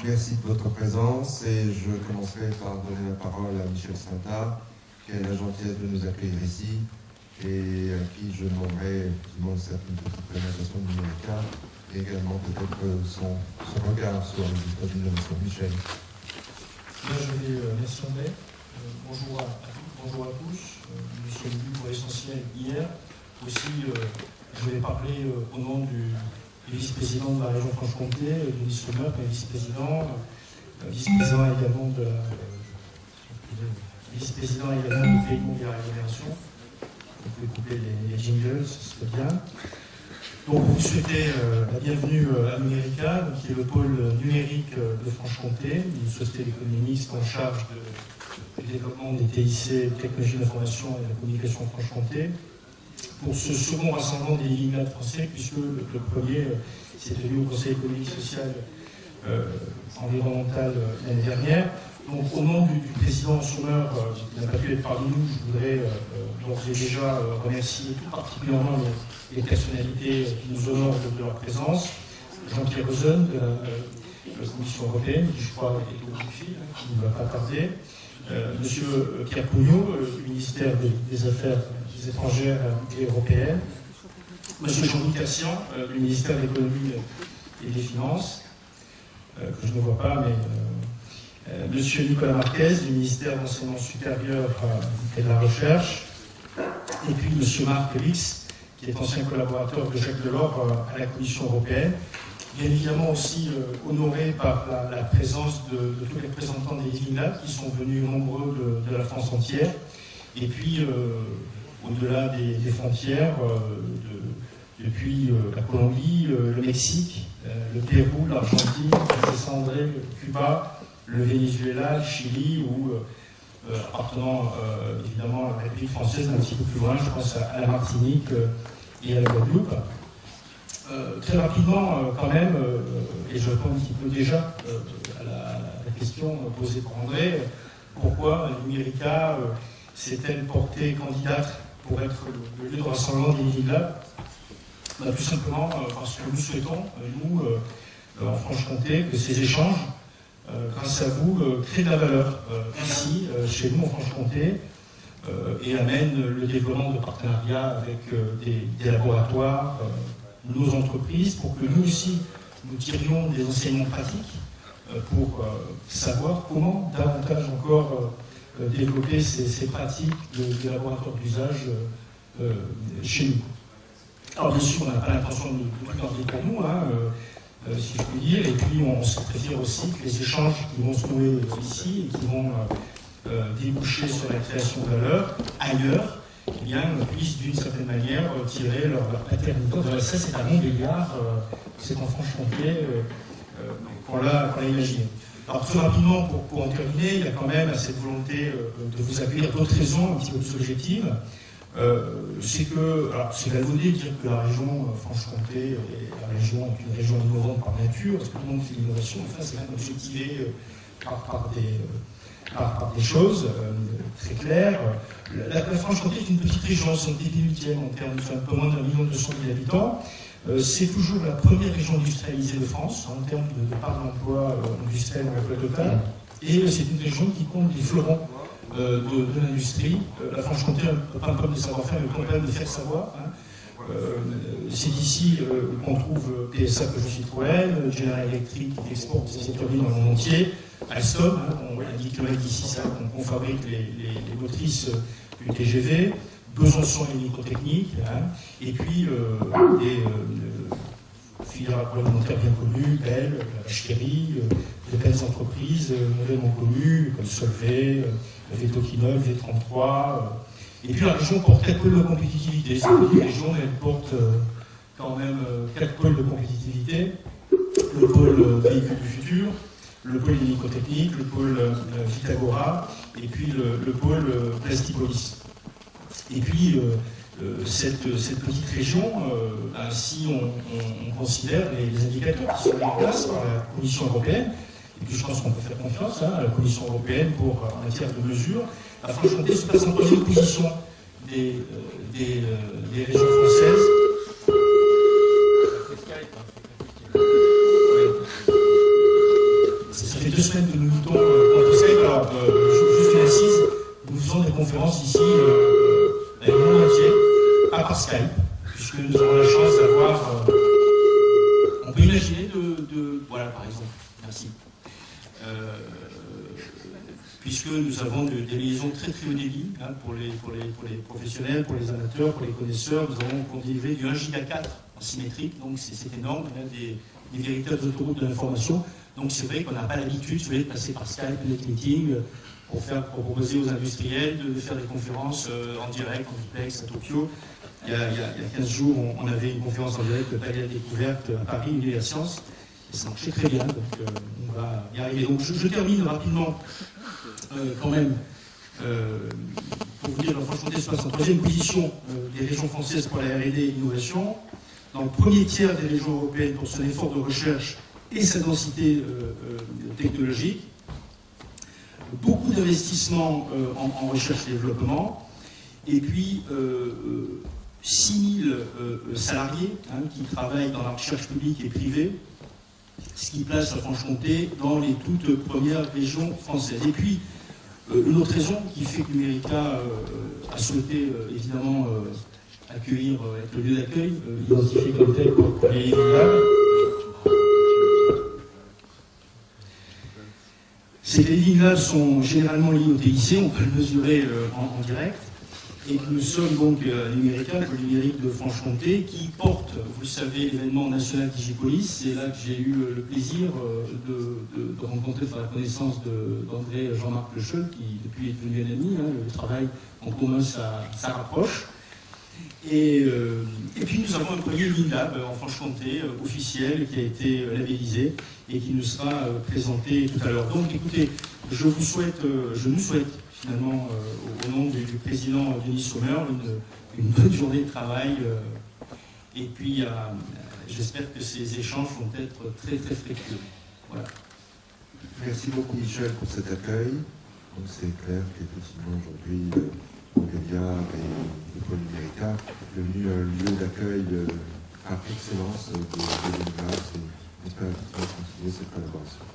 Merci de votre présence et je commencerai par donner la parole à Michel Saintard, qui a la gentillesse de nous accueillir ici et à qui je demanderai effectivement une petite présentation de Numérica et également peut-être son regard sur les histoires d'innovation. Michel. Là, je vais m'exprimer. Bonjour à toutes, bonjour à tous. Nous sommes venus pour l'essentiel hier. Aussi, je vais parler au nom du vice-président de la région Franche-Comté, Denis Sommer, qui est vice-président également de vice-président également du Pays de la Régénération. Vous pouvez couper les jingles, ce serait bien. Donc, vous souhaitez la bienvenue à Numérica, qui est le pôle numérique de Franche-Comté, une société d'économie mixte en charge du développement des TIC, technologies de l'information et de la communication en Franche-Comté, pour ce second rassemblement des Living Lab français, puisque le premier s'est tenu au Conseil économique, social, environnemental l'année dernière. Donc, au nom du président Sommer, qui n'a pas pu être parmi nous, je voudrais d'ores et déjà remercier tout particulièrement les personnalités qui nous honorent de leur présence. Jean-Pierre Rosen de la Commission européenne, qui je crois est au bout du fil, qui ne va pas tarder. Monsieur Pierre Pougnot, du ministère des Affaires étrangères et européennes. Monsieur Jean-Louis Cassian, du ministère de l'économie et des finances, que je ne vois pas, mais monsieur Nicolas Marquez, du ministère de l'enseignement supérieur et de la recherche, et puis monsieur Marc Félix, qui est ancien collaborateur de Jacques Delors à la Commission européenne. Bien évidemment aussi honoré par la présence de tous les représentants des Living Lab qui sont venus nombreux de la France entière. Et puis, au-delà des frontières, depuis la Colombie, le Mexique, le Pérou, l'Argentine, le Saint-André, Cuba, le Venezuela, le Chili, ou appartenant évidemment à la République française, un petit peu plus loin, je pense à la Martinique et à la Guadeloupe. Très rapidement, quand même, et je réponds un petit peu déjà à la question posée par André, pourquoi Numérica s'est-elle portée candidate pour être le lieu de rassemblement des Living Lab? Tout simplement parce que nous souhaitons, nous, en Franche-Comté, que ces échanges, grâce à vous, créent de la valeur ici, chez nous, en Franche-Comté, et amènent le développement de partenariats avec des laboratoires, nos entreprises, pour que nous aussi, nous tirions des enseignements pratiques pour savoir comment davantage encore développer ces pratiques de laboratoire d'usage chez nous. Alors bien sûr, on n'a pas l'intention de tout garder pour nous, si je puis dire, et puis on se préfère aussi que les échanges qui vont se nouer ici et qui vont déboucher sur la création de valeur ailleurs, eh bien, puissent d'une certaine manière tirer leur paternité. Ça, c'est à mon égard, c'est en Franche-Comté qu'on l'a imaginé. Alors, très rapidement, pour en terminer, il y a quand même cette volonté de vous accueillir d'autres raisons un petit peu plus objectives. C'est que, alors, c'est galvaudé de dire que la région Franche-Comté est une région innovante par nature, parce que tout le monde fait l'innovation, enfin, c'est même objectivé par des choses très claires. La Franche-Comté est une petite région, c'est une pénultième en termes de un peu moins d'1 200 000 habitants. C'est toujours la première région industrialisée de France, en termes de part d'emploi industriel dans la plateau totale. Et c'est une région qui compte des fleurons de l'industrie. La Franche-Comté n'a pas un problème de savoir-faire, mais un problème de faire savoir. C'est ici qu'on trouve PSA Peugeot Citroën, General Electric qui exporte ses turbines dans le monde entier, Alstom, on a 10 km d'ici, on fabrique les motrices du TGV, Besançon et Microtechnique, et puis des filières agroalimentaires bien connues, Bell, la vacherie, de belles entreprises nouvellement connues, comme Solvay, Vetoquinol, V33. Et puis la région porte 4 pôles de compétitivité. C'est une petite région, mais elle porte quand même 4 pôles de compétitivité. Le pôle véhicule du futur, le pôle Microtechnique, le pôle Vitagora, et puis le pôle Plastipolis. Et puis, cette petite région, si on considère les indicateurs qui sont mis en place par la Commission européenne, et puis je pense qu'on peut faire confiance à la Commission européenne en matière de mesures, la Franche-Comté se place en première position des régions françaises. puisque nous avons la chance d'avoir... on peut imaginer voilà, par exemple, merci. Puisque nous avons des liaisons très très haut débit hein, pour les professionnels, pour les amateurs, pour les connaisseurs. Nous avons délivré du 1 giga 4 en symétrique, donc c'est énorme. On a des véritables autoroutes de l'information. Donc c'est vrai qu'on n'a pas l'habitude de passer par Skype, NetMeeting, pour proposer aux industriels de faire des conférences en direct, en duplex à Tokyo. Il y a 15 jours, on avait une conférence en direct de Palais de Découverte à Paris, Univers Sciences. Et ça marchait très bien, donc on va y arriver. Donc je termine rapidement, quand même, pour vous dire, la Franche-Comté se passe en 3e position des régions françaises pour la R&D et l'innovation, dans le premier tiers des régions européennes pour son effort de recherche et sa densité technologique. Beaucoup d'investissements en recherche et développement, et puis 6000 salariés hein, qui travaillent dans la recherche publique et privée, ce qui place la Franche-Comté dans les toutes premières régions françaises. Et puis, une autre raison qui fait que Numérica a souhaité évidemment accueillir, être le lieu d'accueil, identifié comme tel pour les Lab, c'est que les Living Labs sont généralement liés au TIC, on peut le mesurer en direct. Et que nous sommes donc Numérica, le numérique de Franche-Comté, qui porte, vous le savez, l'événement national Digipolis. C'est là que j'ai eu le plaisir de rencontrer, de faire la connaissance d'André Jean-Marc Lecheul, qui depuis est devenu un ami. Hein, le travail en commun, ça rapproche. Et puis nous avons un premier Living Lab en Franche-Comté, officiel, qui a été labellisé et qui nous sera présenté tout à l'heure. Donc écoutez, je nous souhaite finalement, au nom du président Denis Sommer, une bonne journée de travail. Et puis, j'espère que ces échanges vont être très, très fructueux. Voilà. Merci beaucoup, Michel, pour cet accueil. Donc, c'est clair qu'effectivement, aujourd'hui, Montpellier et le pôle Numérica est devenu un lieu d'accueil par excellence de l'univers. Et j'espère effectivement continuer cette collaboration.